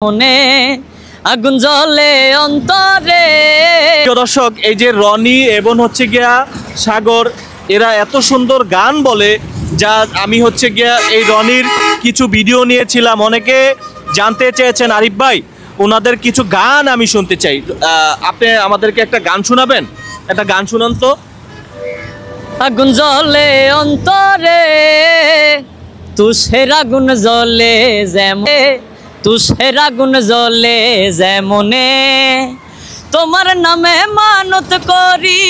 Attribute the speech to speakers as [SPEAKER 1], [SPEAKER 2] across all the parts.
[SPEAKER 1] মনে আগুন জ্বলে অন্তরে।
[SPEAKER 2] দর্শক, এই যে রনি এবং হচ্ছে গিয়া সাগর, এরা এত সুন্দর গান বলে, যা আমি হচ্ছে গিয়া এই রনির কিছু ভিডিও নিয়েছিলাম। অনেকে জানতে চেয়েছেন আরিফ ভাই ওনাদের কিছু গান আমি শুনতে চাই। আপনি আমাদেরকে একটা গান শোনাবেন? একটা গান শুনান তো।
[SPEAKER 1] আগুন জ্বলে অন্তরে, তুষের আগুন জ্বলে যেমন, তুষের আগুন জ্বলে যেমনে। তোমার নামে মানত করি,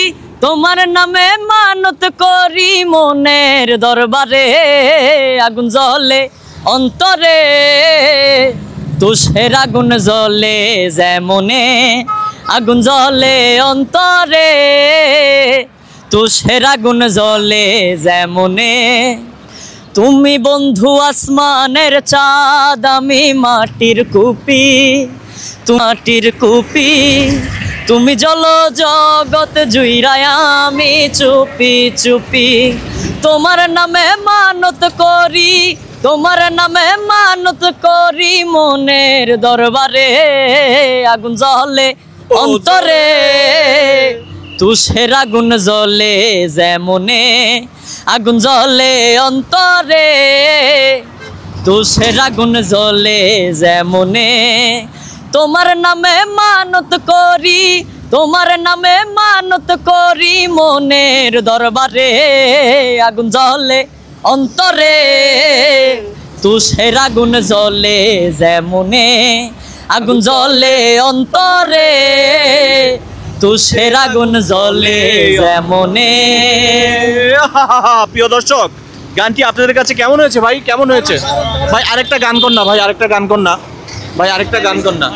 [SPEAKER 1] তোমার নামে মানত করি মনের দরবারে। আগুন জ্বলে অন্তরে, তুষের আগুন জ্বলে যেমনে। আগুন জ্বলে অন্তরে, তুষের আগুন জ্বলে যেমনে। তুমি বন্ধু আসমানের চাঁদ, আমি মাটির কুপি, মাটির কুপি। তুমি জল জগৎ জুইরায়, আমি চুপি চুপি। তোমার নামে মানত করি, তোমার নামে মানত করি মনের দরবারে। আগুন জ্বলে অন্তরে, তুষের আগুন জ্বলে যেমনে। আগুন জ্বলে অন্তরে, তুষের আগুন জ্বলে যেমনে। তোমার নামে মানত করি, তোমার নামে মানত করি মনের দরবারে। আগুন জ্বলে অন্তরে, তুষের আগুন জ্বলে যেমনে। আগুন জ্বলে অন্তরে, তুষের আগুন জ্বলে যেমনে।
[SPEAKER 2] প্রিয় দর্শক, গানটি আপনাদের কাছে কেমন হয়েছে ভাই? কেমন হয়েছে ভাই? আরেকটা গান কর না ভাই, আরেকটা গান কর না ভাই, আরেকটা গান কর না।